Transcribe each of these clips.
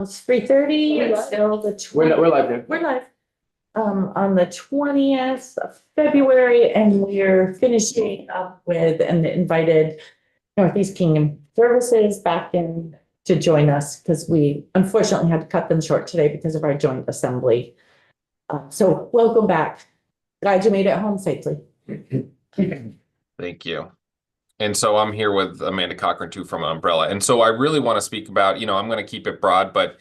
It's 3:30, it's still the We're live there. we're live. On the 20th of February, and we're finishing up with and invited Northeast Kingdom Services back in to join us, because we unfortunately had to cut them short today because of our joint assembly. So welcome back. Glad you made it home safely. Thank you. And so I'm here with Amanda Cochran too from Umbrella. And so I really want to speak about, I'm going to keep it broad, but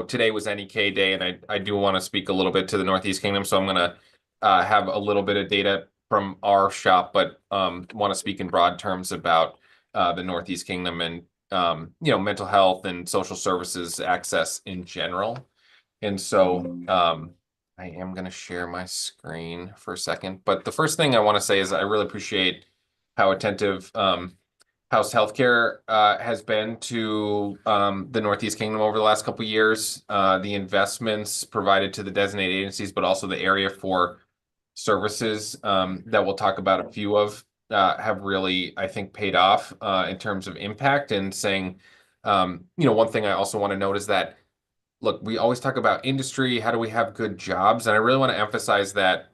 today was NEK Day, and I do want to speak a little bit to the Northeast Kingdom. So I'm going to have a little bit of data from our shop, but want to speak in broad terms about the Northeast Kingdom and mental health and social services access in general. And so I am going to share my screen for a second. But the first thing I want to say is I really appreciate how attentive House Healthcare has been to the Northeast Kingdom over the last couple of years. The investments provided to the designated agencies, but also the area for services that we'll talk about a few of have really, I think, paid off in terms of impact. And saying, one thing I also want to note is that, look, we always talk about industry, how do we have good jobs? And I really want to emphasize that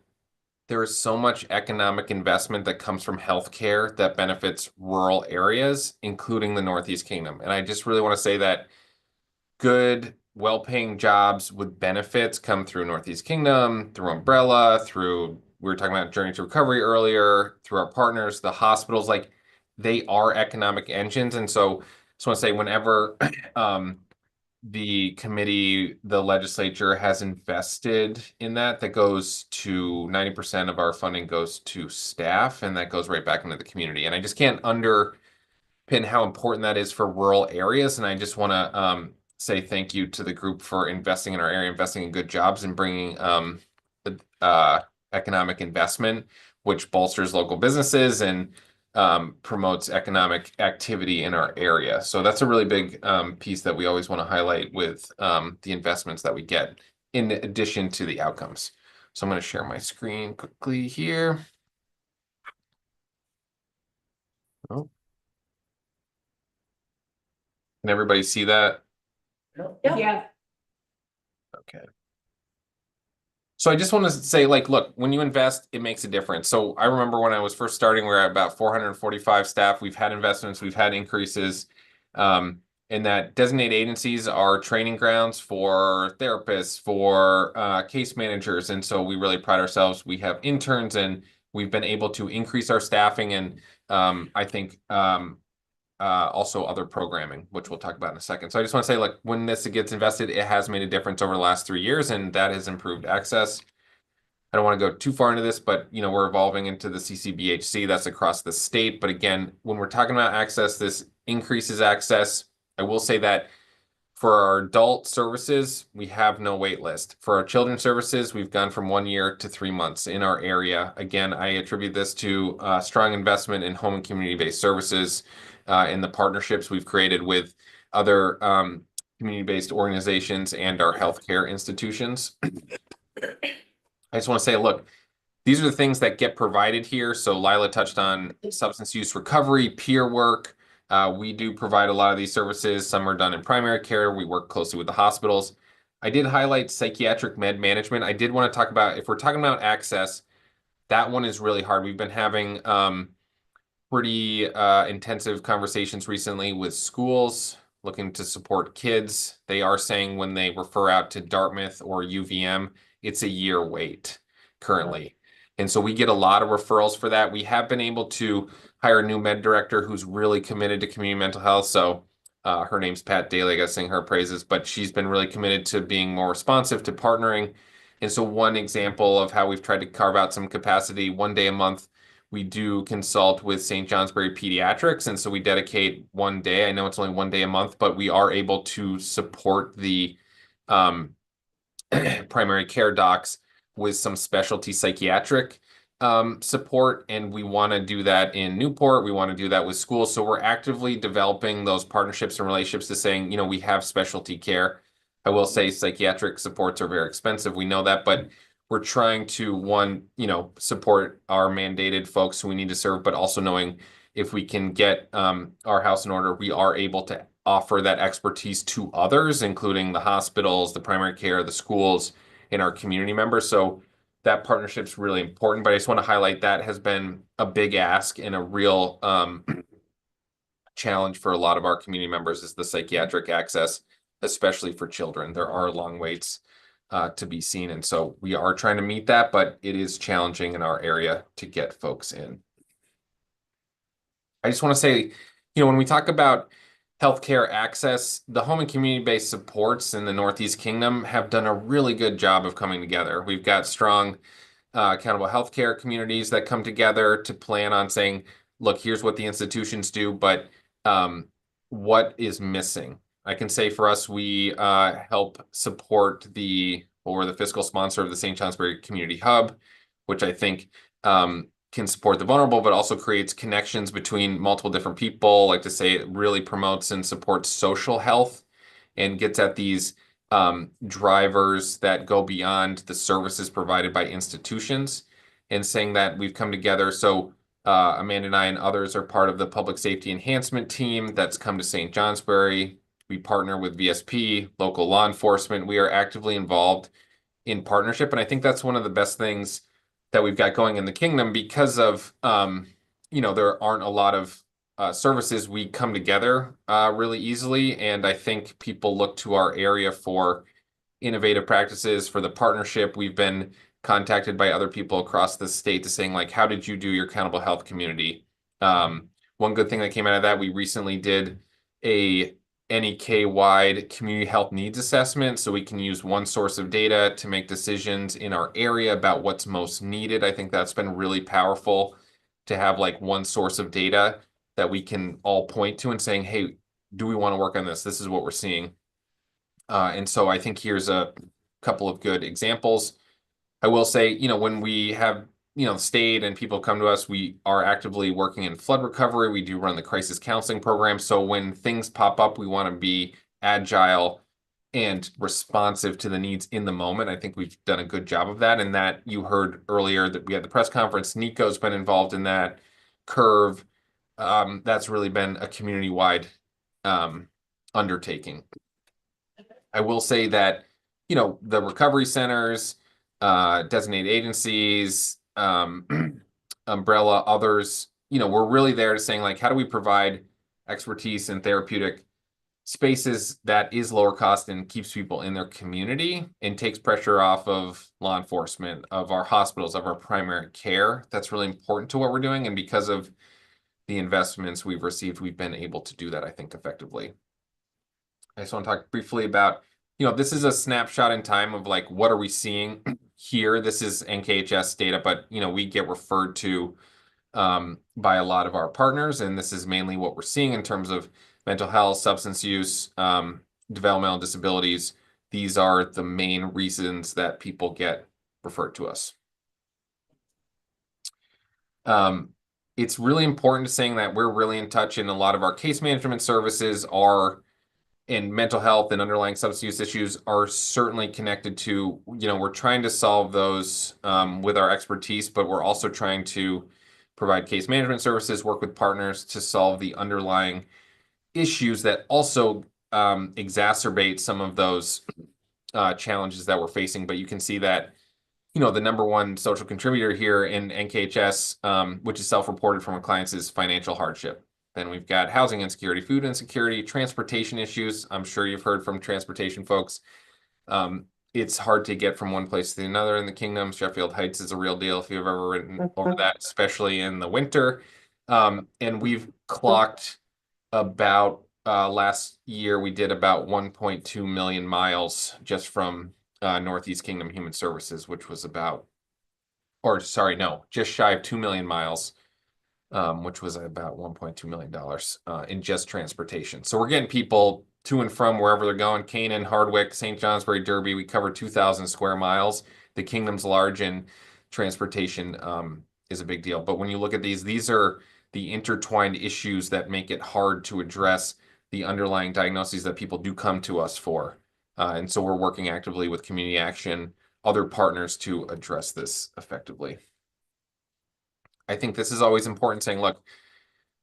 there is so much economic investment that comes from healthcare that benefits rural areas, including the Northeast Kingdom. And I just really want to say that good, well-paying jobs with benefits come through Northeast Kingdom, through Umbrella, we were talking about Journey to Recovery earlier, through our partners, the hospitals, like they are economic engines. And so I just want to say whenever the committee, the legislature has invested in that goes to 90% of our funding goes to staff, and that goes right back into the community. And I just can't underpin how important that is for rural areas. And I just want to say thank you to the group for investing in our area, investing in good jobs, and bringing economic investment, which bolsters local businesses and promotes economic activity in our area. So that's a really big piece that we always want to highlight with the investments that we get in addition to the outcomes. So I'm going to share my screen quickly here. Oh. Can everybody see that? Yeah. Okay. So I just want to say, look, when you invest, it makes a difference. So I remember when I was first starting, we were at about 445 staff. We've had investments, we've had increases, and that designated agencies are training grounds for therapists, for case managers. And so we really pride ourselves. We have interns, and we've been able to increase our staffing and I think also other programming, which we'll talk about in a second. So I just want to say, when this gets invested, it has made a difference over the last 3 years, and that has improved access. I don't want to go too far into this, but we're evolving into the CCBHC. That's across the state. But again, when we're talking about access, this increases access. I will say that for our adult services, we have no wait list. For our children's services, we've gone from 1 year to 3 months in our area. Again, I attribute this to strong investment in home and community-based services, in the partnerships we've created with other community-based organizations and our healthcare institutions. I just want to say, look, these are the things that get provided here. So Lila touched on substance use recovery, peer work. We do provide a lot of these services. Some are done in primary care. We work closely with the hospitals. I did highlight psychiatric med management. I did want to talk about, if we're talking about access, that one is really hard. We've been having pretty intensive conversations recently with schools looking to support kids. They are saying when they refer out to Dartmouth or UVM, it's a year wait currently. And so we get a lot of referrals for that. We have been able to hire a new med director who's really committed to community mental health. So her name's Pat Daly. I got to sing her praises, but she's been really committed to being more responsive to partnering. And so one example of how we've tried to carve out some capacity, 1 day a month, we do consult with St. Johnsbury Pediatrics. And so we dedicate 1 day. I know it's only 1 day a month, but we are able to support the primary care docs with some specialty psychiatric support. And we want to do that in Newport. We want to do that with schools. So we're actively developing those partnerships and relationships to saying, we have specialty care. I will say psychiatric supports are very expensive. We know that, but we're trying to, support our mandated folks who we need to serve, but also knowing if we can get our house in order, we are able to offer that expertise to others, including the hospitals, the primary care, the schools, and our community members. So that partnership's really important, but I just want to highlight that has been a big ask and a real challenge for a lot of our community members is the psychiatric access, especially for children. There are long waits to be seen, and so we are trying to meet that, but it is challenging in our area to get folks in. I just want to say, when we talk about healthcare access, the home and community-based supports in the Northeast Kingdom have done a really good job of coming together. We've got strong accountable healthcare communities that come together to plan on saying, look, here's what the institutions do, but what is missing? I can say for us, we help support we're the fiscal sponsor of the St. Johnsbury Community Hub, which I think can support the vulnerable, but also creates connections between multiple different people. Like to say it really promotes and supports social health and gets at these drivers that go beyond the services provided by institutions, and saying that we've come together. So Amanda and I and others are part of the public safety enhancement team that's come to St. Johnsbury. We partner with VSP, local law enforcement. We are actively involved in partnership. And I think that's one of the best things that we've got going in the kingdom because of, there aren't a lot of services. We come together really easily. And I think people look to our area for innovative practices, for the partnership. We've been contacted by other people across the state to saying, like, how did you do your accountable health community? One good thing that came out of that, we recently did a NEK-wide community health needs assessment, so we can use one source of data to make decisions in our area about what's most needed. I think that's been really powerful to have like one source of data that we can all point to and saying, hey, do we want to work on this? This is what we're seeing. And so I think here's a couple of good examples. I will say, when we have, state and people come to us, we are actively working in flood recovery. We do run the crisis counseling program. So when things pop up, we want to be agile and responsive to the needs in the moment. I think we've done a good job of that. And that you heard earlier that we had the press conference. Nico's been involved in that. Curve. That's really been a community-wide undertaking. I will say that, the recovery centers, designated agencies, umbrella, others, we're really there to saying, like, how do we provide expertise in therapeutic spaces that is lower cost and keeps people in their community and takes pressure off of law enforcement, of our hospitals, of our primary care. That's really important to what we're doing. And because of the investments we've received, we've been able to do that, I think, effectively. I just want to talk briefly about, this is a snapshot in time of like, what are we seeing here? This is NKHS data, but, we get referred to by a lot of our partners, and this is mainly what we're seeing in terms of mental health, substance use, developmental disabilities. These are the main reasons that people get referred to us. It's really important to saying that we're really in touch, and a lot of our case management services are in mental health, and underlying substance use issues are certainly connected to, we're trying to solve those with our expertise, but we're also trying to provide case management services, work with partners to solve the underlying issues that also exacerbate some of those challenges that we're facing. But you can see that, the number one social contributor here in NKHS, which is self-reported from our clients, is financial hardship. Then we've got housing insecurity, food insecurity, transportation issues. I'm sure you've heard from transportation folks. It's hard to get from one place to another in the kingdom. Sheffield Heights is a real deal if you've ever ridden over that, especially in the winter. And we've clocked about, last year, we did about 1.2 million miles just from Northeast Kingdom Human Services, which was just shy of 2 million miles. Which was about $1.2 million in just transportation. So we're getting people to and from wherever they're going. Canaan, Hardwick, St. Johnsbury, Derby. We cover 2,000 square miles. The kingdom's large, and transportation is a big deal. But when you look at these are the intertwined issues that make it hard to address the underlying diagnoses that people do come to us for. And so we're working actively with Community Action, other partners, to address this effectively. I think this is always important, saying, look,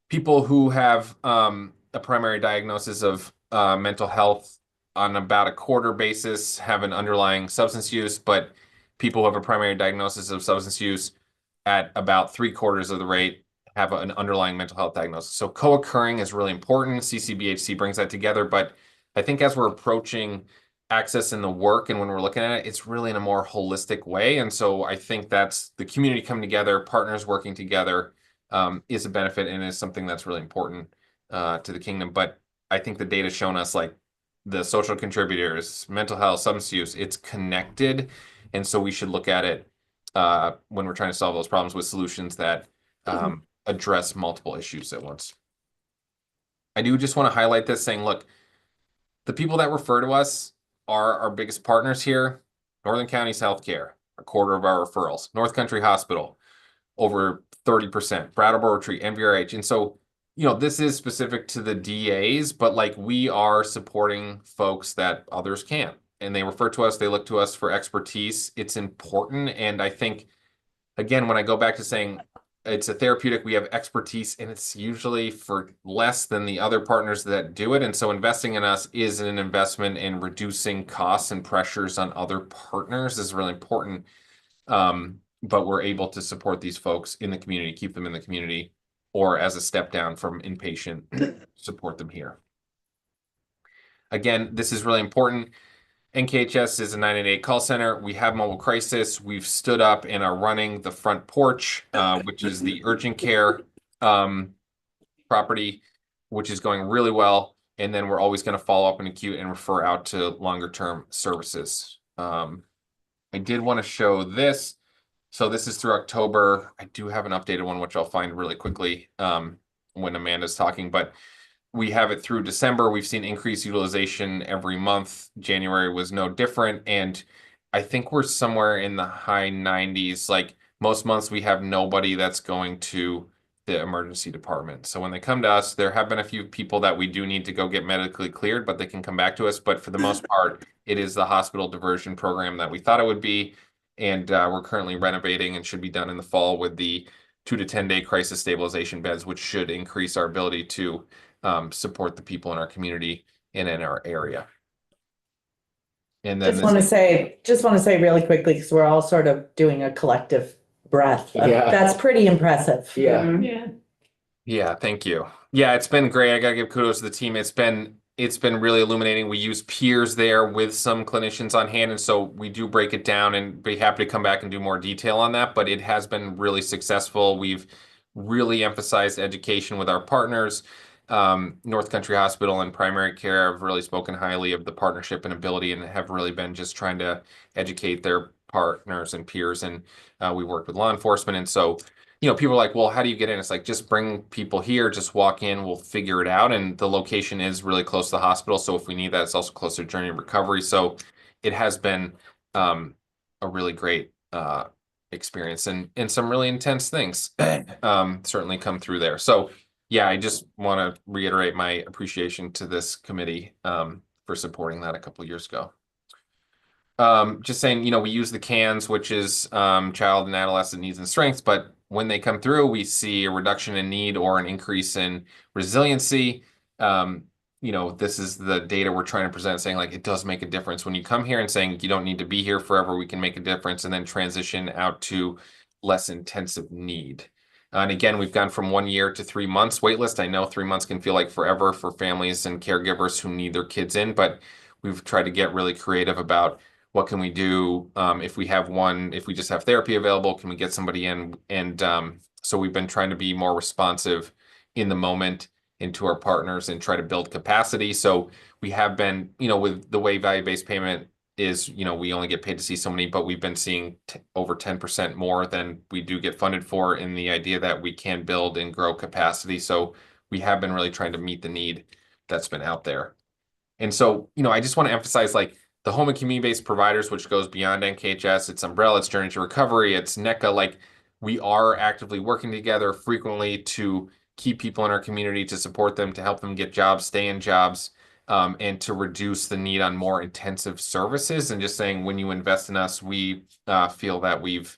people who have a primary diagnosis of mental health on about a quarter basis have an underlying substance use, but people who have a primary diagnosis of substance use at about 3/4 of the rate have an underlying mental health diagnosis. So co-occurring is really important. CCBHC brings that together, but I think as we're approaching access in the work and when we're looking at it, it's really in a more holistic way. And so I think that's the community coming together, partners working together, is a benefit and is something that's really important to the kingdom. But I think the data's shown us like the social contributors, mental health, substance use, it's connected. And so we should look at it when we're trying to solve those problems with solutions that address multiple issues at once. I do just want to highlight this saying, look, the people that refer to us are our biggest partners here. Northern Counties Healthcare, a quarter of our referrals. North Country Hospital, over 30%. Brattleboro Retreat, NVRH. And so, this is specific to the DAs, but like we are supporting folks that others can't. And they refer to us, they look to us for expertise. It's important. And I think, again, when I go back to saying it's a therapeutic, we have expertise, and it's usually for less than the other partners that do it. And so investing in us is an investment in reducing costs and pressures on other partners is really important. But we're able to support these folks in the community, keep them in the community, or as a step down from inpatient, support them here. Again, this is really important. NKHS is a 988 call center. We have mobile crisis. We've stood up and are running the front porch, which is the urgent care property, which is going really well. And then we're always going to follow up in acute and refer out to longer term services. I did want to show this. So this is through October. I do have an updated one, which I'll find really quickly when Amanda's talking, but we have it through December. We've seen increased utilization every month. January was no different. And I think we're somewhere in the high 90s. Like most months, we have nobody that's going to the emergency department. So when they come to us, there have been a few people that we do need to go get medically cleared, but they can come back to us. But for the most part, it is the hospital diversion program that we thought it would be. And we're currently renovating and should be done in the fall with the 2 to 10 day crisis stabilization beds, which should increase our ability to support the people in our community and in our area. And then Just want to say really quickly, because we're all sort of doing a collective breath. Yeah. That's pretty impressive. Yeah. Yeah, thank you. Yeah, it's been great. I gotta give kudos to the team. It's been really illuminating. We use peers there with some clinicians on hand, and so we do break it down and be happy to come back and do more detail on that. But it has been really successful. We've really emphasized education with our partners. North Country Hospital and Primary Care have really spoken highly of the partnership and ability and have really been just trying to educate their partners and peers. And we work with law enforcement. And so, people are like, well, how do you get in? It's like, just bring people here, just walk in, we'll figure it out. And the location is really close to the hospital. So if we need that, it's also closer to journey of recovery. So it has been a really great experience and some really intense things certainly come through there. So yeah, I just want to reiterate my appreciation to this committee for supporting that a couple of years ago. Just saying, we use the CANs, which is child and adolescent needs and strengths, but when they come through, we see a reduction in need or an increase in resiliency. This is the data we're trying to present, saying like it does make a difference when you come here and saying you don't need to be here forever, we can make a difference, and then transition out to less intensive need. And again, we've gone from 1 year to 3 months waitlist. I know 3 months can feel like forever for families and caregivers who need their kids in, but we've tried to get really creative about what can we do if we just have therapy available, can we get somebody in? And so we've been trying to be more responsive in the moment into our partners and try to build capacity. So we have been, with the way value-based payment is, we only get paid to see so many, but we've been seeing over 10% more than we do get funded for, in the idea that we can build and grow capacity. So we have been really trying to meet the need that's been out there. And so, I just want to emphasize like the home and community-based providers, which goes beyond NKHS, it's Umbrella, it's Journey to Recovery, it's NECA, like we are actively working together frequently to keep people in our community, to support them, to help them get jobs, stay in jobs, and to reduce the need on more intensive services. And just saying, when you invest in us, we feel that we've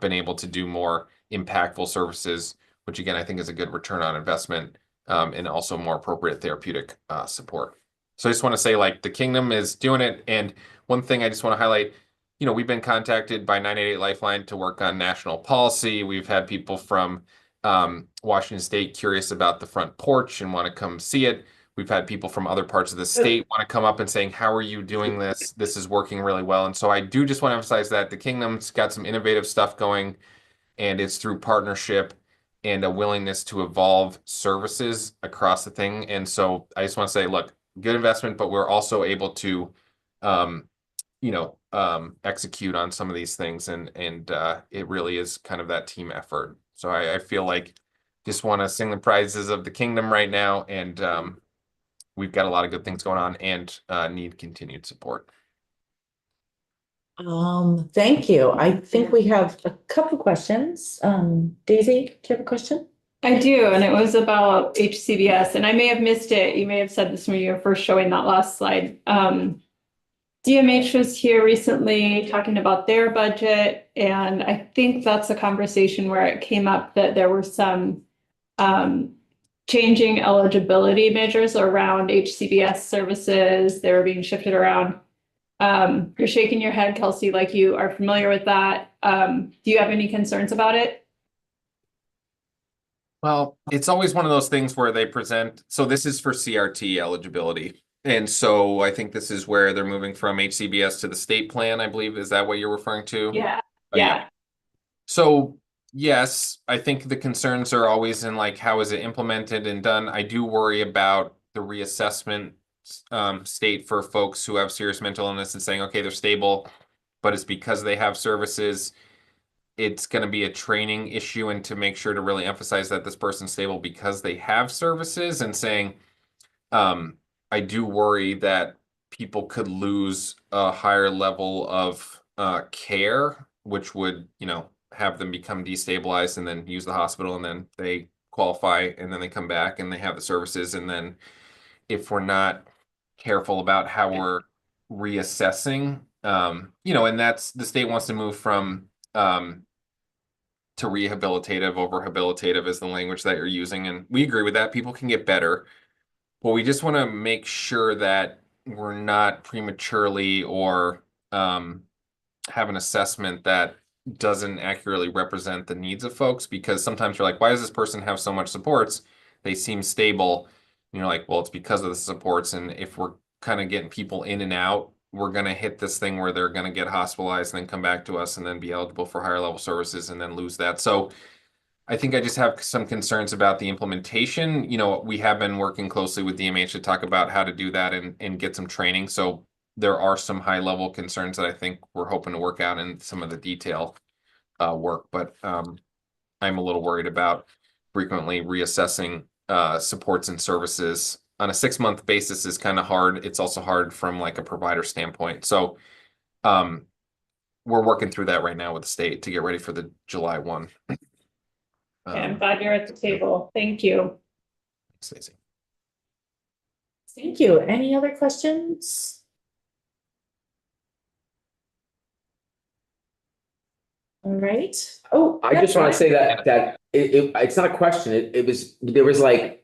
been able to do more impactful services, which again, I think is a good return on investment, and also more appropriate therapeutic support. So I just want to say, like, the Kingdom is doing it. And one thing I just want to highlight, we've been contacted by 988 Lifeline to work on national policy. We've had people from Washington State curious about the front porch and want to come see it. We've had people from other parts of the state want to come up and saying, how are you doing this? This is working really well. And so I do just want to emphasize that the Kingdom's got some innovative stuff going, and it's through partnership and a willingness to evolve services across the thing. And so I just want to say, look, good investment, but we're also able to, execute on some of these things, and it really is kind of that team effort. So I feel like just want to sing the praises of the Kingdom right now, and we've got a lot of good things going on, and need continued support. Thank you. I think we have a couple questions. Daisy, do you have a question? I do, and it was about HCBS, and I may have missed it. You may have said this when you were first showing that last slide. DMH was here recently talking about their budget, and I think that's a conversation where it came up that there were some changing eligibility measures around HCBS services. They were being shifted around. You're shaking your head, Kelsey, like you are familiar with that. Do you have any concerns about it? Well, it's always one of those things where they present, so this is for CRT eligibility. And so I think this is where they're moving from HCBS to the state plan, I believe. Is that what you're referring to? Yeah. Oh, yeah. So yes, I think the concerns are always in, like, how is it implemented and done? I do worry about the reassessment state for folks who have serious mental illness and saying, okay, they're stable, but it's because they have services. It's going to be a training issue, and to make sure to really emphasize that this person's stable because they have services, and saying, I do worry that people could lose a higher level of care, which would, have them become destabilized and then use the hospital, and then they qualify, and then they come back and they have the services. And then if we're not careful about how we're reassessing, and that's, the state wants to move from to rehabilitative over habilitative is the language that you're using. And we agree with that. People can get better. But we just want to make sure that we're not prematurely or have an assessment that doesn't accurately represent the needs of folks, because sometimes you're like, why does this person have so much supports? They seem stable. And you're like, well, it's because of the supports. And if we're kind of getting people in and out, we're going to hit this thing where they're going to get hospitalized and then come back to us and then be eligible for higher level services and then lose that. So I think I just have some concerns about the implementation. We have been working closely with DMH to talk about how to do that and get some training. So there are some high level concerns that I think we're hoping to work out in some of the detail work. But I'm a little worried about frequently reassessing supports and services on a 6-month basis is kind of hard. It's also hard from, like, a provider standpoint. So we're working through that right now with the state to get ready for the July 1. I'm glad you're at the table. Thank you. Stacey. Thank you. Any other questions? All right. Oh, I just want to say that it's not a question. There was like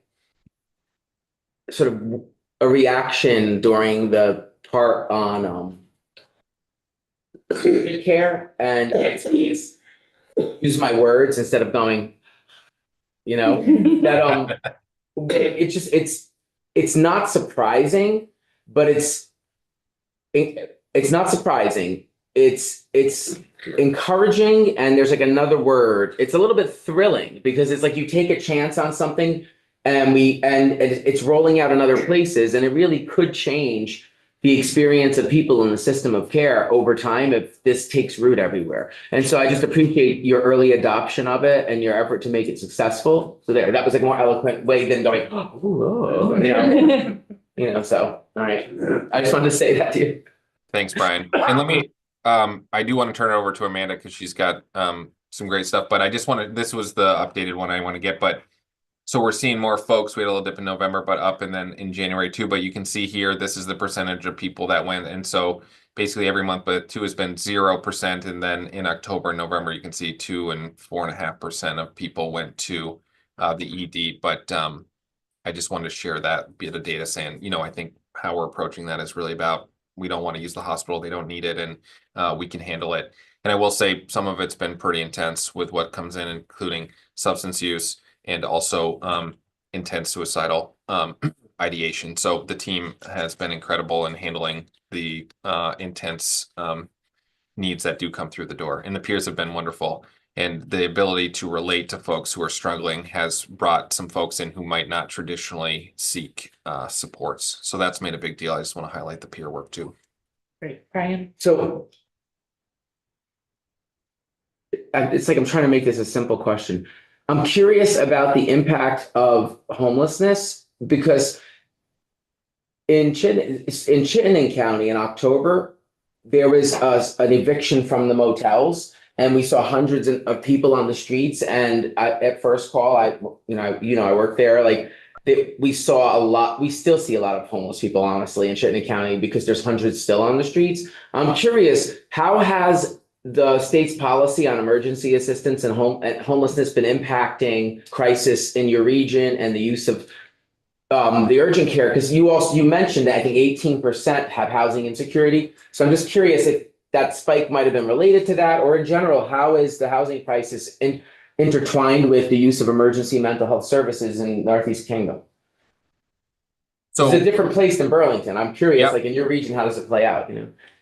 sort of a reaction during the part on care, and please use my words instead of going, that it's not surprising, but it's not surprising. It's encouraging, and there's like another word. It's a little bit thrilling, because it's like you take a chance on something, and it's rolling out in other places, and it really could change the experience of people in the system of care over time if this takes root everywhere. And so I just appreciate your early adoption of it and your effort to make it successful. So that was like a more eloquent way than going, so, all right. I just wanted to say that to you. Thanks, Brian. And let me, I do want to turn it over to Amanda because she's got some great stuff, but I just this was the updated one I want to get, but so we're seeing more folks. We had a little dip in November, but up, and then in January too. But you can see here, this is the percentage of people that went. And so basically every month, but 2 has been 0%. And then in October and November, you can see 2 and 4.5% of people went to the ED. But I just wanted to share that bit of data saying, I think how we're approaching that is really about, we don't want to use the hospital, they don't need it, and we can handle it. And I will say some of it's been pretty intense with what comes in, including substance use and also intense suicidal ideation. So the team has been incredible in handling the intense needs that do come through the door. And the peers have been wonderful. And the ability to relate to folks who are struggling has brought some folks in who might not traditionally seek supports. So that's made a big deal. I just want to highlight the peer work too. Great, Brian. So it's like I'm trying to make this a simple question. I'm curious about the impact of homelessness because in Chittenden County in October, there was an eviction from the motels, and we saw hundreds of people on the streets. And at first call, I work there. Like we saw a lot. We still see a lot of homeless people, honestly, in Chittenden County because there's hundreds still on the streets. I'm curious, how has the state's policy on emergency assistance and homelessness been impacting crisis in your region and the use of the urgent care? Because you mentioned that I think 18% have housing insecurity. So I'm just curious if that spike might have been related to that, or in general, how is the housing crisis intertwined with the use of emergency mental health services in Northeast Kingdom? So it's a different place than Burlington. I'm curious, Yep. like in your region, how does it play out?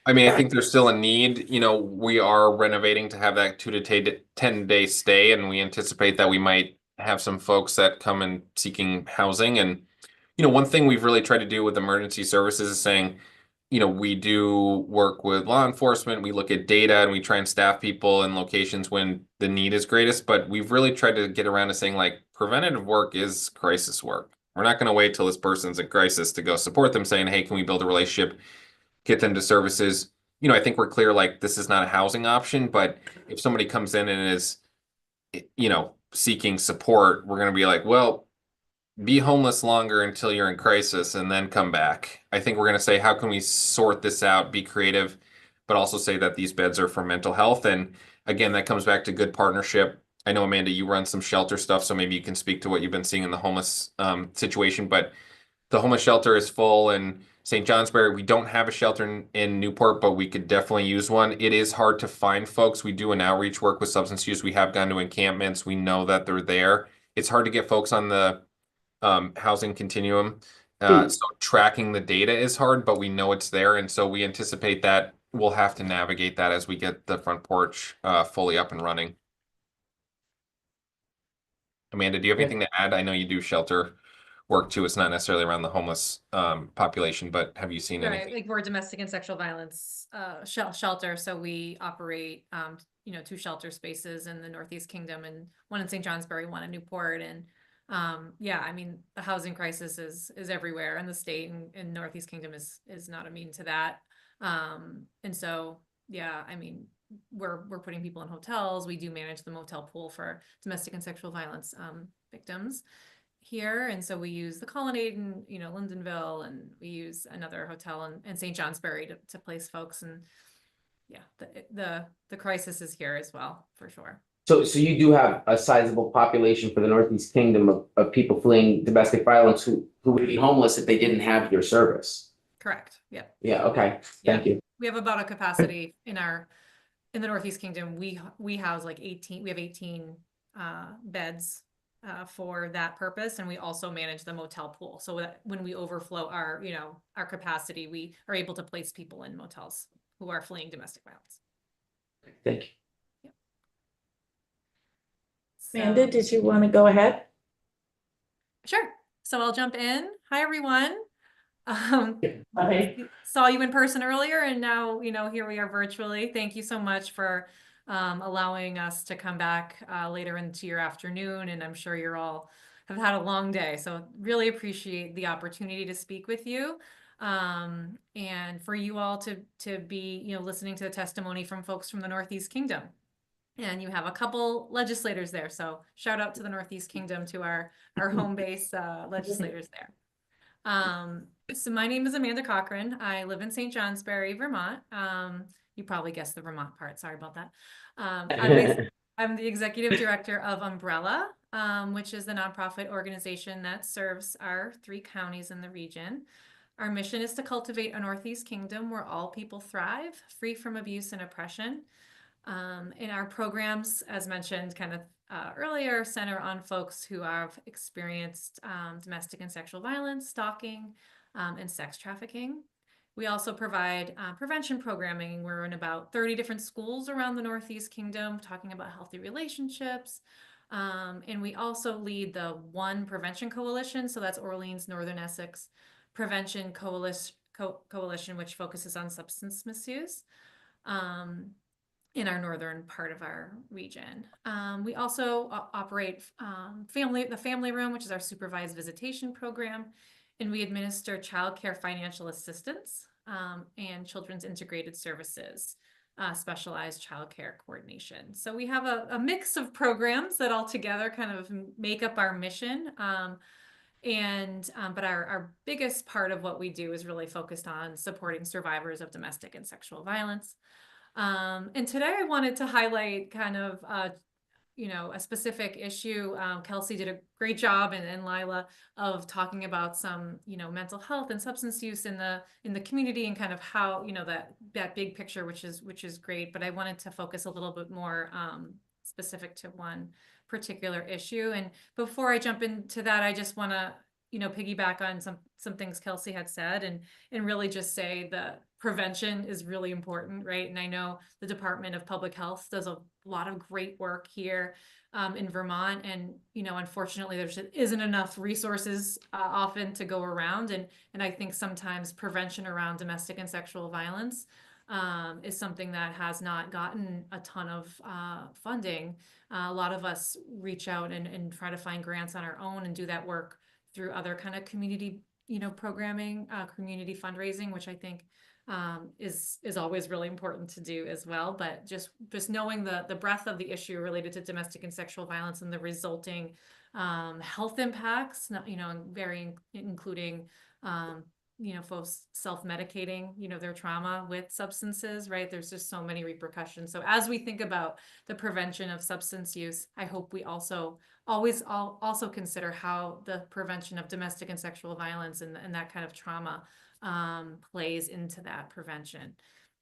I mean, I think there's still a need. We are renovating to have that 2 to 10 day stay, and we anticipate that we might have some folks that come in seeking housing. And one thing we've really tried to do with emergency services is saying, we do work with law enforcement, we look at data, and we try and staff people in locations when the need is greatest. But we've really tried to get around to saying, like, preventative work is crisis work. We're not going to wait till this person's in crisis to go support them, saying, hey, can we build a relationship, get them to services? I think we're clear, like, this is not a housing option, but if somebody comes in and is, seeking support, we're going to be like, well, be homeless longer until you're in crisis and then come back. I think we're going to say, how can we sort this out, be creative, but also say that these beds are for mental health. And again, that comes back to good partnership. I know, Amanda, you run some shelter stuff, so maybe you can speak to what you've been seeing in the homeless situation, but the homeless shelter is full in St. Johnsbury. We don't have a shelter in Newport, but we could definitely use one. It is hard to find folks. We do an outreach work with substance use. We have gone to encampments. We know that they're there. It's hard to get folks on the housing continuum. So tracking the data is hard, but we know it's there. And so we anticipate that we'll have to navigate that as we get the front porch fully up and running. Amanda, do you have anything to add? I know you do shelter work too. It's not necessarily around the homeless population, but have you seen Right, anything? like we're domestic and sexual violence shelter, so we operate 2 shelter spaces in the Northeast Kingdom, and one in St. Johnsbury, one in Newport. And yeah, I mean, the housing crisis is everywhere in the state, and Northeast Kingdom is not immune to that. And so yeah, I mean, we're putting people in hotels. We do manage the motel pool for domestic and sexual violence victims here. And so we use the Colonnade in Lindenville, and we use another hotel in St. Johnsbury to place folks. And yeah, the crisis is here as well, for sure. So you do have a sizable population for the Northeast Kingdom of people fleeing domestic violence who would be homeless if they didn't have your service. Correct. Yep. Yeah. Okay. Thank you. We have about a capacity in the Northeast Kingdom. We house like 18. We have 18 beds for that purpose, and we also manage the motel pool. So that when we overflow our capacity, we are able to place people in motels who are fleeing domestic violence. Thank you. Amanda, did you want to go ahead? Sure. So I'll jump in. Hi, everyone. Okay. Saw you in person earlier, and now, here we are virtually. Thank you so much for allowing us to come back later into your afternoon. And I'm sure you're all have had a long day. So really appreciate the opportunity to speak with you. And for you all to be, listening to the testimony from folks from the Northeast Kingdom. And you have a couple legislators there. So shout out to the Northeast Kingdom, to our home base legislators there. So my name is Amanda Cochran. I live in St. Johnsbury, Vermont. You probably guessed the Vermont part. Sorry about that. I'm the executive director of Umbrella, which is the nonprofit organization that serves our 3 counties in the region. Our mission is to cultivate a Northeast Kingdom where all people thrive, free from abuse and oppression. And our programs, as mentioned kind of earlier, center on folks who have experienced domestic and sexual violence, stalking, and sex trafficking. We also provide prevention programming. We're in about 30 different schools around the Northeast Kingdom talking about healthy relationships. And we also lead the One Prevention Coalition. So that's Orleans, Northern Essex Prevention Coalition, which focuses on substance misuse in our northern part of our region. We also operate the Family Room, which is our supervised visitation program, and we administer childcare financial assistance and children's integrated services, specialized childcare coordination. So we have a mix of programs that all together kind of make up our mission. But our biggest part of what we do is really focused on supporting survivors of domestic and sexual violence. And today I wanted to highlight kind of, a specific issue. Kelsey did a great job, and Lila, of talking about some, mental health and substance use in the community, and kind of how, that big picture, which is great. But I wanted to focus a little bit more specific to one particular issue. And before I jump into that, I just want to, piggyback on some things Kelsey had said, and really just say that prevention is really important, right? And I know the Department of Public Health does a lot of great work here in Vermont, and unfortunately there isn't enough resources often to go around, and I think sometimes prevention around domestic and sexual violence is something that has not gotten a ton of funding. A lot of us reach out and try to find grants on our own and do that work through other kind of community, programming, community fundraising, which I think is always really important to do as well. But just knowing the breadth of the issue related to domestic and sexual violence and the resulting health impacts, including folks self-medicating, their trauma with substances, right? There's just so many repercussions. So as we think about the prevention of substance use, I hope we also also consider how the prevention of domestic and sexual violence and that kind of trauma plays into that prevention.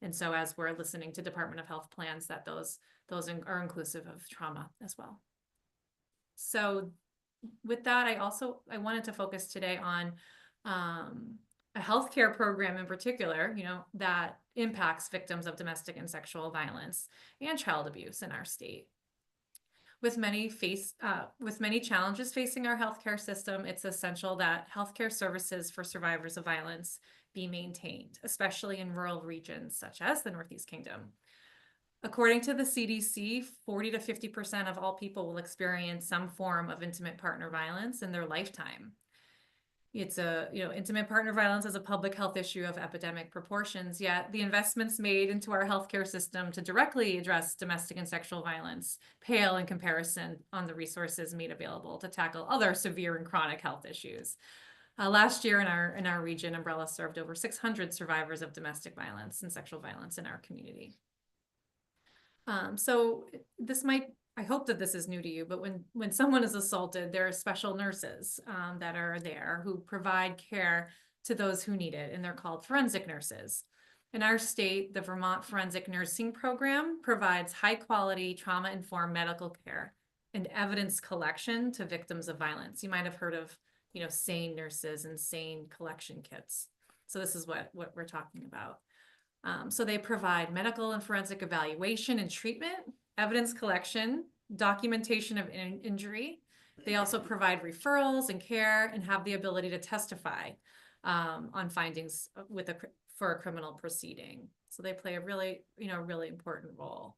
And so as we're listening to Department of Health plans, that those are inclusive of trauma as well. So with that, I wanted to focus today on a healthcare program in particular, that impacts victims of domestic and sexual violence and child abuse in our state. With many challenges facing our healthcare system, it's essential that healthcare services for survivors of violence be maintained, especially in rural regions such as the Northeast Kingdom. According to the CDC, 40 to 50% of all people will experience some form of intimate partner violence in their lifetime. It's intimate partner violence is a public health issue of epidemic proportions, yet the investments made into our healthcare system to directly address domestic and sexual violence pale in comparison on the resources made available to tackle other severe and chronic health issues. Last year in our region, Umbrella served over 600 survivors of domestic violence and sexual violence in our community. So I hope that this is new to you, but when someone is assaulted, there are special nurses that are there who provide care to those who need it, and they're called forensic nurses. In our state, the Vermont Forensic Nursing Program provides high-quality, trauma-informed medical care and evidence collection to victims of violence. You might have heard of, SANE nurses and SANE collection kits. So this is what we're talking about. So they provide medical and forensic evaluation and treatment, evidence collection, documentation of injury. They also provide referrals and care and have the ability to testify on findings for a criminal proceeding. So they play a really important role.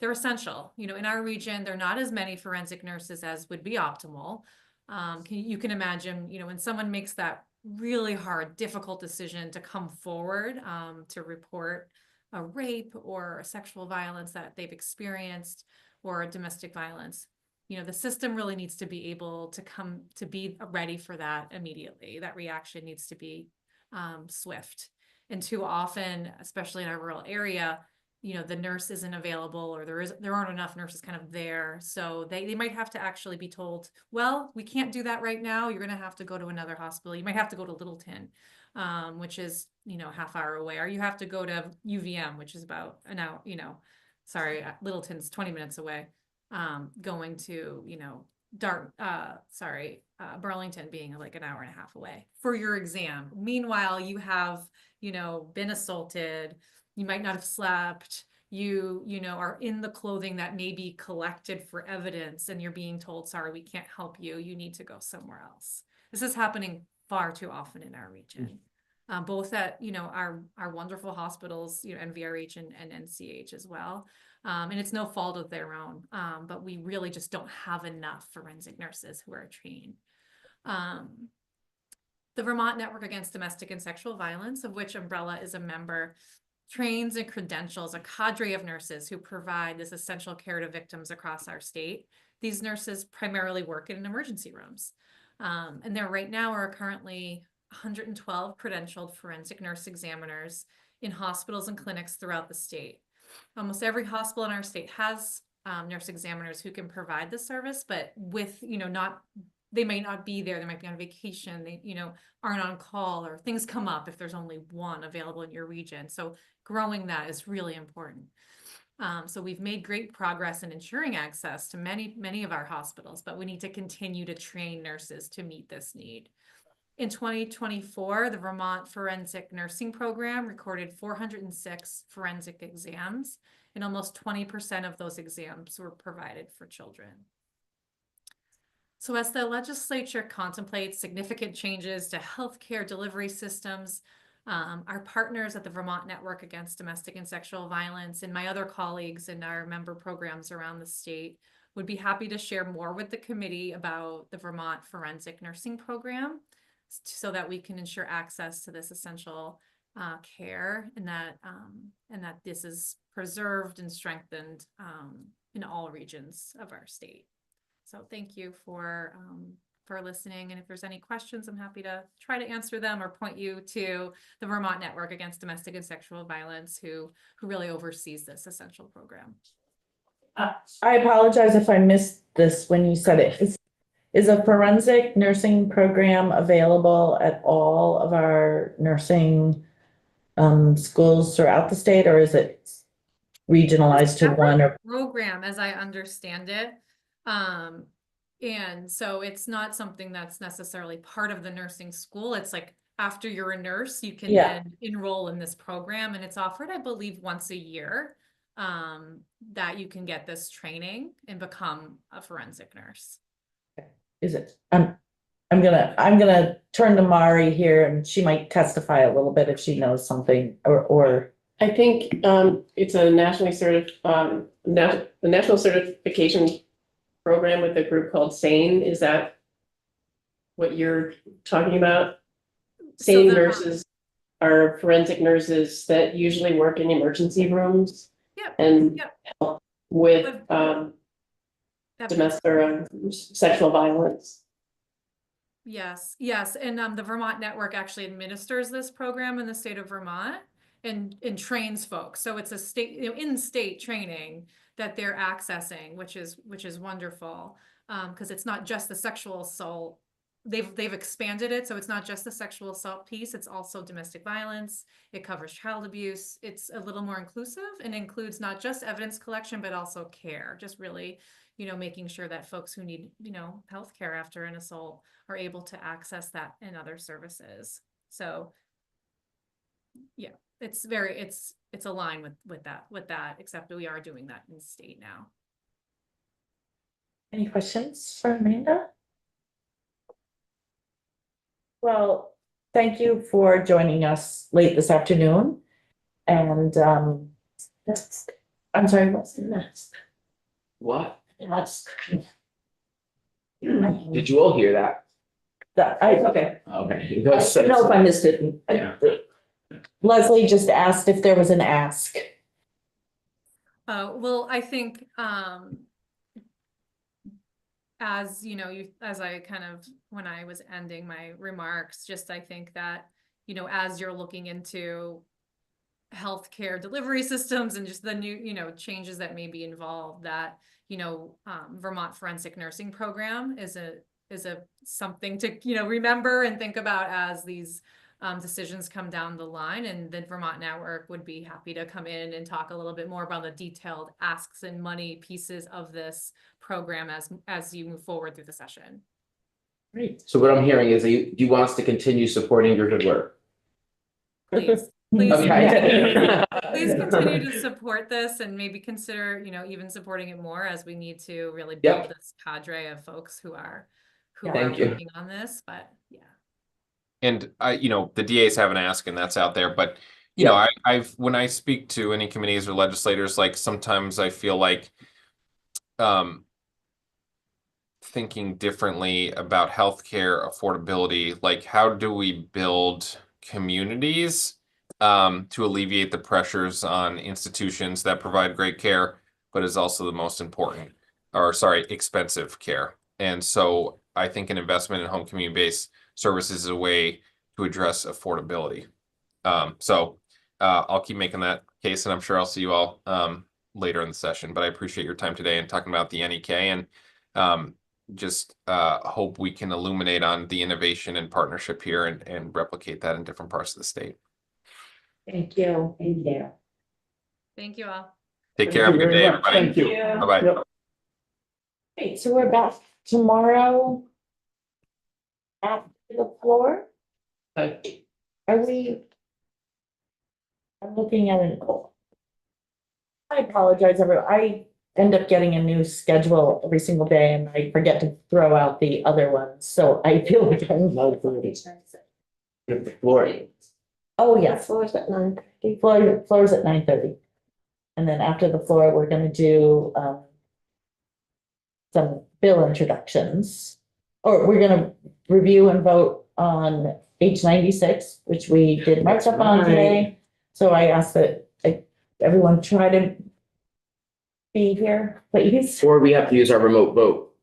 They're essential. In our region, there are not as many forensic nurses as would be optimal. You can imagine, when someone makes that really hard, difficult decision to come forward to report a rape or a sexual violence that they've experienced or a domestic violence, the system really needs to be able to be ready for that immediately. That reaction needs to be swift. And too often, especially in our rural area, the nurse isn't available, or there aren't enough nurses kind of there. So they might have to actually be told, well, we can't do that right now. You're going to have to go to another hospital. You might have to go to Littleton. which is, half hour away, or you have to go to UVM, which is about an hour, sorry, Littleton's 20 minutes away. Going to, Burlington being like an hour and a half away for your exam. Meanwhile, you have, been assaulted, you might not have slept, you are in the clothing that may be collected for evidence, and you're being told, sorry, we can't help you, you need to go somewhere else. This is happening far too often in our region. Both at, our wonderful hospitals, NVRH and NCH as well. And it's no fault of their own, but we really just don't have enough forensic nurses who are trained. The Vermont Network Against Domestic and Sexual Violence, of which Umbrella is a member, trains and credentials a cadre of nurses who provide this essential care to victims across our state. These nurses primarily work in emergency rooms. And there right now are currently 112 credentialed forensic nurse examiners in hospitals and clinics throughout the state. Almost every hospital in our state has nurse examiners who can provide the service, but with, they might not be there. They might be on vacation. They, aren't on call, or things come up if there's only one available in your region. So growing that is really important. So we've made great progress in ensuring access to many of our hospitals, but we need to continue to train nurses to meet this need. In 2024, the Vermont Forensic Nursing Program recorded 406 forensic exams, and almost 20% of those exams were provided for children. So as the legislature contemplates significant changes to healthcare delivery systems, our partners at the Vermont Network Against Domestic and Sexual Violence and my other colleagues in our member programs around the state would be happy to share more with the committee about the Vermont Forensic Nursing Program, so that we can ensure access to this essential care, and that this is preserved and strengthened in all regions of our state. So thank you for listening. And if there's any questions, I'm happy to try to answer them or point you to the Vermont Network Against Domestic and Sexual Violence, who really oversees this essential program. I apologize if I missed this when you said it. Is a forensic nursing program available at all of our nursing schools throughout the state, or is it regionalized to one? Or program, as I understand it. And so it's not something that's necessarily part of the nursing school. It's like after you're a nurse, you can then enroll in this program, and it's offered, I believe, once a year, that you can get this training and become a forensic nurse. is it? I'm gonna turn to Mari here, and she might testify a little bit if she knows something, or. I think it's a nationally certified, the national certification program with a group called SANE. Is that what you're talking about? SANE nurses are forensic nurses that usually work in emergency rooms and help with domestic or sexual violence. Yes, and the Vermont Network actually administers this program in the state of Vermont and trains folks. So it's a state, in-state training that they're accessing, which is wonderful, because it's not just the sexual assault. They've expanded it, so it's not just the sexual assault piece. It's also domestic violence. It covers child abuse. It's a little more inclusive and includes not just evidence collection, but also care. Just really, making sure that folks who need, healthcare after an assault are able to access that and other services. So, yeah, it's aligned with that, except we are doing that in state now. Any questions for Amanda? Well, thank you for joining us late this afternoon. And I'm sorry, what's next? What? Next. Did you all hear that? Okay. Okay. I don't know if I missed it. Yeah. Leslie just asked if there was an ask. Well, I think, as I kind of, when I was ending my remarks, I think that, as you're looking into healthcare delivery systems and just the new, changes that may be involved, that, Vermont Forensic Nursing Program is a something to, remember and think about as these decisions come down the line, and the Vermont Network would be happy to come in and talk a little bit more about the detailed asks and money pieces of this program as you move forward through the session. Great. So what I'm hearing is that you want us to continue supporting your good work. Please, please, Okay. please continue to support this and maybe consider, even supporting it more as we need to really Yep. build this cadre of folks who are Thank you. working on this, but yeah. And the DAs have an ask and that's out there, but when I speak to any committees or legislators, like sometimes I feel like thinking differently about healthcare affordability, like how do we build communities to alleviate the pressures on institutions that provide great care, but is also the most important, expensive care. And so I think an investment in home community-based services is a way to address affordability. I'll keep making that case, and I'm sure I'll see you all later in the session, but I appreciate your time today and talking about the NEK, and hope we can illuminate on the innovation and partnership here and replicate that in different parts of the state. Thank you. Thank you. Thank you all. Take care. Have a good day, everybody. Thank you. Bye-bye. Great, so we're back tomorrow after the floor. Are we? I'm looking at it. I apologize, everyone. I end up getting a new schedule every single day and I forget to throw out the other ones, so I feel like I'm The floor. Oh, yes. Floor's at 9:30. Floor's at 9:30. And then after the floor, we're gonna do some bill introductions. Or we're gonna review and vote on H-96, which we did mark up on today. So I asked that everyone try to be here, please. Or we have to use our remote vote.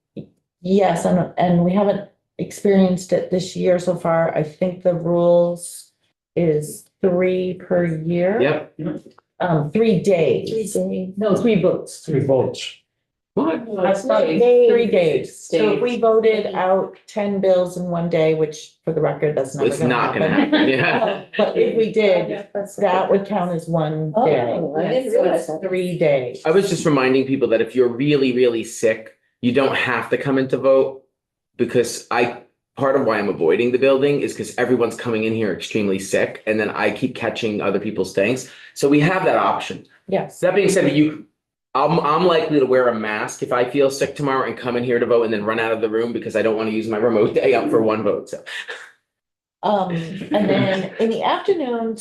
Yes, and we haven't experienced it this year so far. I think the rules is 3 per year. Yep. 3 days. No, 3 votes. 3 votes. What? That's Days, 3 days. So if Days. we voted out 10 bills in one day, which for the record, that's never It's gonna not gonna happen. happen, yeah. But if we did, that would count as one day. Oh, I didn't realize So that. it's 3 days. I was just reminding people that if you're really, really sick, you don't have to come in to vote, because part of why I'm avoiding the building is because everyone's coming in here extremely sick, and then I keep catching other people's things. So we have that option. Yes. That being said, I'm likely to wear a mask if I feel sick tomorrow and come in here to vote and then run out of the room because I don't want to use my remote day up for one vote. So And then in the afternoon,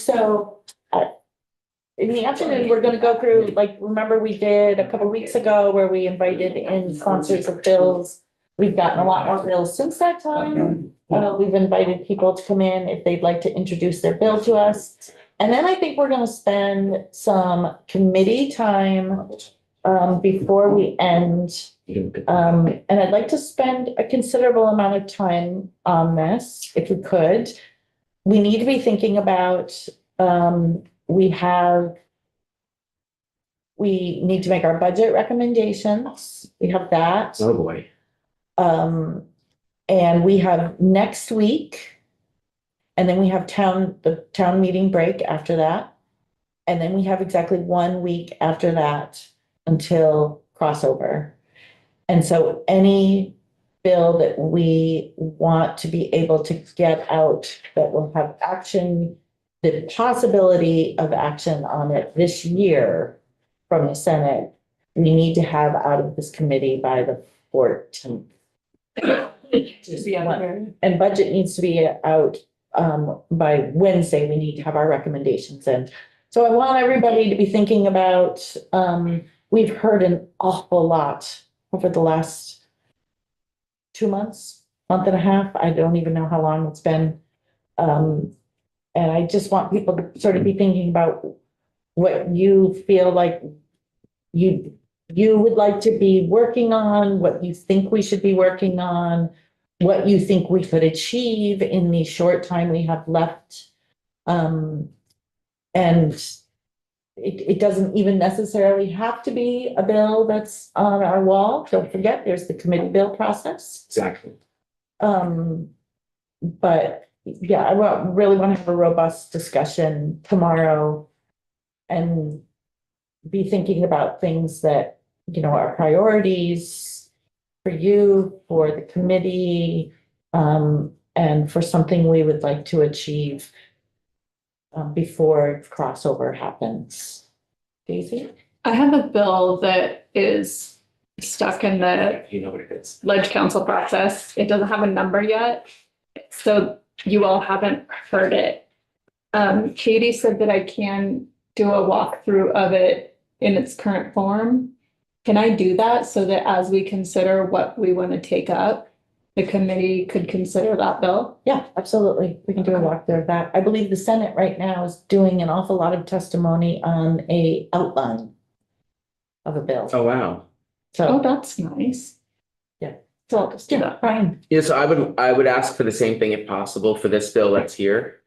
we're gonna go through, like, remember we did a couple weeks ago where we invited in sponsors of bills. We've gotten a lot more bills since that time. We've invited people to come in if they'd like to introduce their bill to us. And then I think we're gonna spend some committee time before we end. And I'd like to spend a considerable amount of time on this, if we could. We need to be thinking about, we need to make our budget recommendations. We have that. oh boy. And we have next week. And then we have the town meeting break after that. And then we have exactly 1 week after that until crossover. And so any bill that we want to be able to get out that will have action, the possibility of action on it this year from the Senate, we need to have out of this committee by the 14th. And budget needs to be out by Wednesday. We need to have our recommendations in. So I want everybody to be thinking about, we've heard an awful lot over the last 2 months, month and a half. I don't even know how long it's been. And I just want people to sort of be thinking about what you feel like you would like to be working on, what you think we should be working on, what you think we could achieve in the short time we have left. And it doesn't even necessarily have to be a bill that's on our wall. Don't forget, there's the committee bill process. Exactly. But yeah, really want to have a robust discussion tomorrow and be thinking about things that, are priorities for you, for the committee, and for something we would like to achieve before crossover happens. Daisy? I have a bill that is stuck in the You know what it is. ledge council process. It doesn't have a number yet. So you all haven't heard it. Katie said that I can do a walkthrough of it in its current form. Can I do that so that as we consider what we want to take up, the committee could consider that bill? Yeah, absolutely. We can do a walkthrough of that. I believe the Senate right now is doing an awful lot of testimony on a outline of a bill. Oh, wow. Oh, So, that's nice. Yeah. So I'll just do yeah, that. fine. Yeah, so I would ask for the same thing if possible for this bill that's here.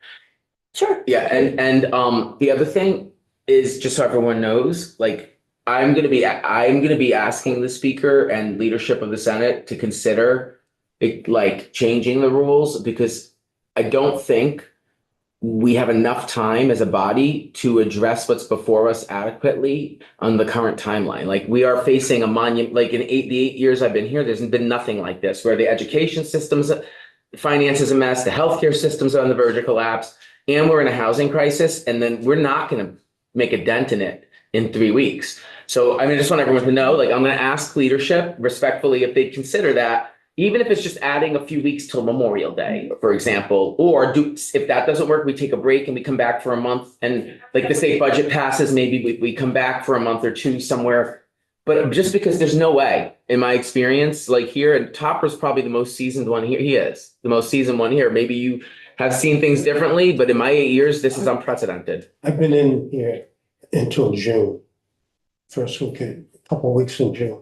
Sure. Yeah, and the other thing is, just so everyone knows, like, I'm gonna be asking the speaker and leadership of the Senate to consider it, like, changing the rules, because I don't think we have enough time as a body to address what's before us adequately on the current timeline. Like, we are facing a monument, like the 8 years I've been here, there's been nothing like this, where the education systems, finance is a mess, the healthcare systems are on the verge of collapse, and we're in a housing crisis, and then we're not gonna make a dent in it in 3 weeks. So I mean, I just want everyone to know, like, I'm gonna ask leadership respectfully if they consider that, even if it's just adding a few weeks till Memorial Day, for example, or if that doesn't work, we take a break and we come back for a month, and like the state budget passes, maybe we come back for a month or two somewhere. But just because there's no way, in my experience, like here, and Topper's probably the most seasoned one here, he is the most seasoned one here. Maybe you have seen things differently, but in my 8 years, this is unprecedented. I've been in here until June. First week, a couple of weeks in June,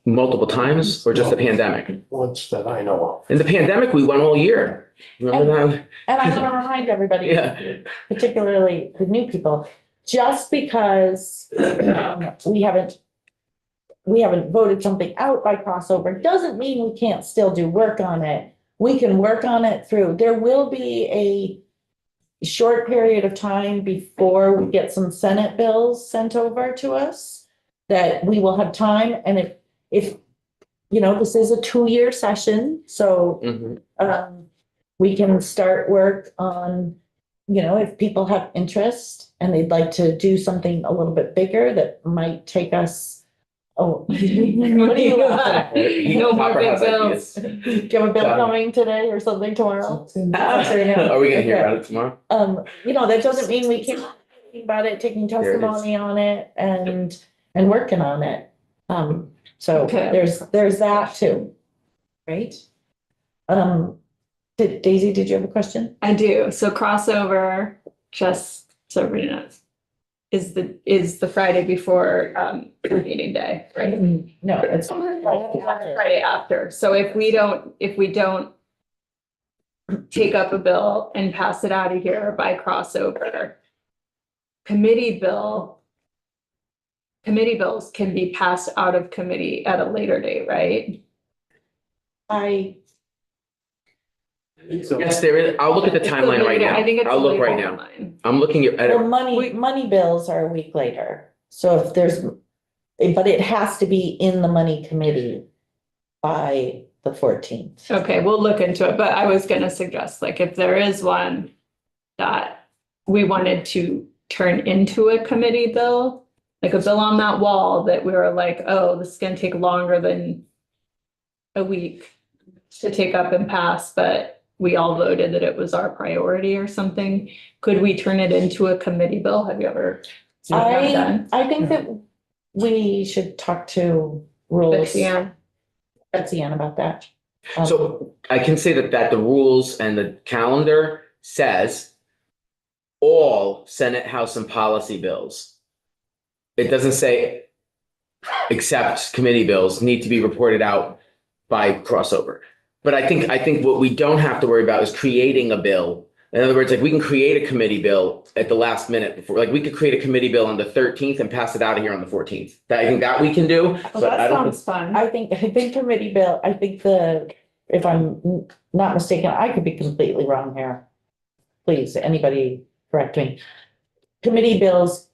Multiple times, or just the pandemic? once that I know In the pandemic, we went all year. Remember that? And I want to remind everybody, Yeah. particularly the new people, just because we haven't voted something out by crossover, doesn't mean we can't still do work on it. We can work on it through, there will be a short period of time before we get some Senate bills sent over to us that we will have time. And if, this is a 2-year session, so Mhm. we can start work on, if people have interest and they'd like to do something a little bit bigger that might take us. Oh, what do you want? No more Topper big has bills. ideas. Do you have a bill coming today or something tomorrow? Are we gonna hear about it tomorrow? That doesn't mean we can't think about it, taking There it is. testimony on it and working on it. So Okay. there's that too. Right? Daisy, did you have a question? I do. So crossover, just so everybody knows, is the Friday before meeting day, right? No, it's. Friday after. So if we don't take up a bill and pass it out of here by crossover, committee bills can be passed out of committee at a later date, right? Yes, there is. I'll look at the timeline right now. I think it's. I'll look right now. I'm looking at Well, it. money bills are a week later. So if but it has to be in the money committee by the 14th. Okay, we'll look into it, but I was gonna suggest, like, if there is one that we wanted to turn into a committee bill, like a bill on that wall that we were like, oh, this is gonna take longer than a week to take up and pass, but we all voted that it was our priority or something. Could we turn it into a committee bill? Have you ever seen that done? I think that we should talk to Betsy Ann about that. So I can say that the rules and the calendar says all Senate, House, and policy bills. It doesn't say except committee bills need to be reported out by crossover. But I think what we don't have to worry about is creating a bill. In other words, like, we can create a committee bill at the last minute before, like, we could create a committee bill on the 13th and pass it out of here on the 14th. I think that we can do, Well, but I that don't. sounds fun. I think committee bill, I think the if I'm not mistaken, I could be completely wrong here. Please, anybody correct me. Committee bills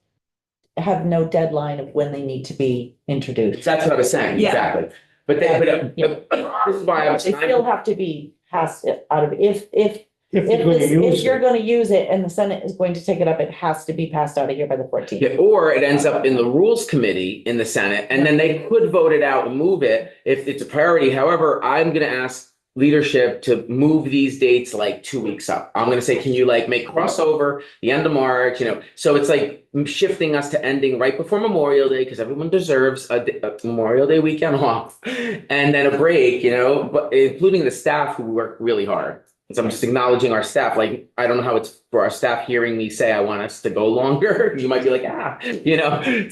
have no deadline of when they need to be introduced. That's what I was saying, Yeah. exactly. But they, this is why They still have to be passed out of, if If you're gonna use if you're it, gonna use it and the Senate is going to take it up, it has to be passed out of here by the 14th. Yeah, or it ends up in the Rules Committee in the Senate, and then they could vote it out and move it if it's a priority. However, I'm gonna ask leadership to move these dates like 2 weeks up. I'm gonna say, can you like make crossover the end of March, so it's like shifting us to ending right before Memorial Day, because everyone deserves a Memorial Day weekend off, and then a break, but including the staff who work really hard. So I'm just acknowledging our staff, like, I don't know how it's for our staff hearing me say I want us to go longer, you might be like,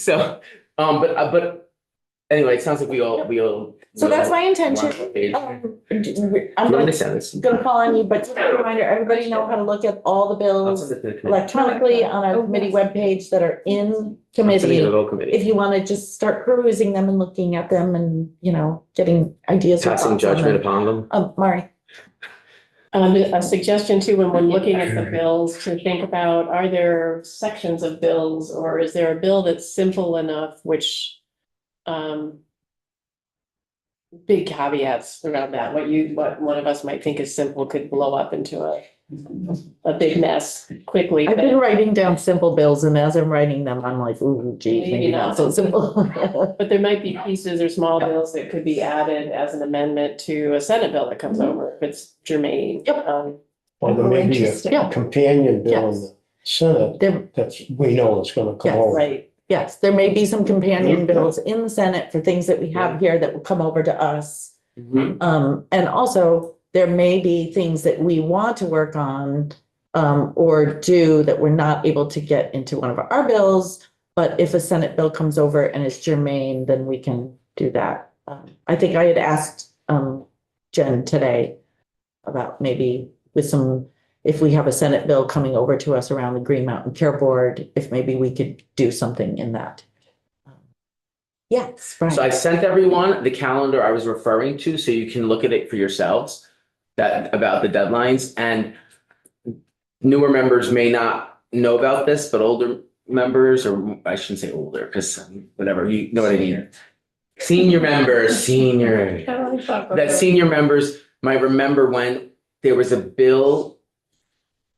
so, but anyway, it sounds like we all. So that's my intention. I'm I'm gonna send this. gonna call on you, but just a reminder, everybody know how to look at all the bills electronically on our committee webpage that are in committee. If you want to just start perusing them and looking at them and, getting ideas. or Passing thoughts on judgment them. upon them. Mari, A suggestion too, when we're looking at the bills, to think about, are there sections of bills, or is there a bill that's simple enough, which, big caveats around that, what one of us might think is simple could blow up into a big mess quickly. I've but- been writing down simple bills and as I'm writing them, I'm like, ooh, gee, Maybe maybe not not. so simple. But there might be pieces or small bills that could be added as an amendment to a Senate bill that comes over, if it's germane. Yep. or there may be Yeah. a companion bill in Yes. the Senate There, that's, we know it's gonna come Yes, over. Right, yes, there may be some companion bills in the Senate for things that we have here that will come over to us. And also, there may be things that we want to work on or do that we're not able to get into one of our bills. But if a Senate bill comes over and it's germane, then we can do that. I think I had asked Jen today about maybe with if we have a Senate bill coming over to us around the Green Mountain Care Board, if maybe we could do something in that. Yes, right. So I sent everyone the calendar I was referring to, so you can look at it for yourselves, that about the deadlines, and newer members may not know about this, but older members, or I shouldn't say older, because whatever, you know what I mean. Senior members, that senior members might remember when there was a bill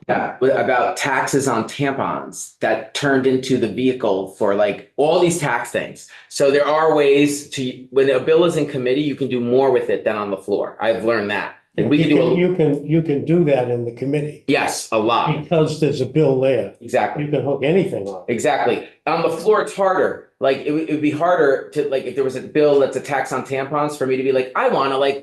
about taxes on tampons that turned into the vehicle for like all these tax things. So there are ways to, when a bill is in committee, you can do more with it than on the floor. I've learned that. And we can do, You can do that in the committee, yes, a lot. because there's a bill there, Exactly. you can hook anything on. Exactly. On the floor, it's harder. Like it would be harder to, like, if there was a bill that's a tax on tampons, for me to be like, I want to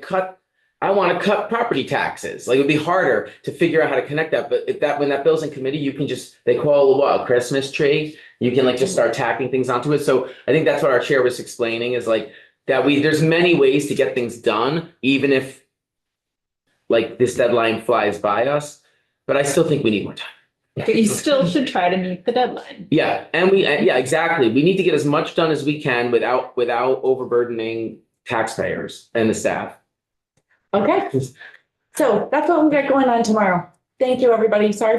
cut property taxes. Like, it'd be harder to figure out how to connect that. But when that bill's in committee, you can just, they call it a Christmas tree. You can like just start tacking things onto it. So I think that's what our chair was explaining, is like that there's many ways to get things done, even if like this deadline flies by us. But I still think we need more time. But you still should try to meet the deadline. Yeah, yeah, exactly. We need to get as much done as we can without overburdening taxpayers and the staff. Okay, so that's what we got going on tomorrow. Thank you, everybody. Sorry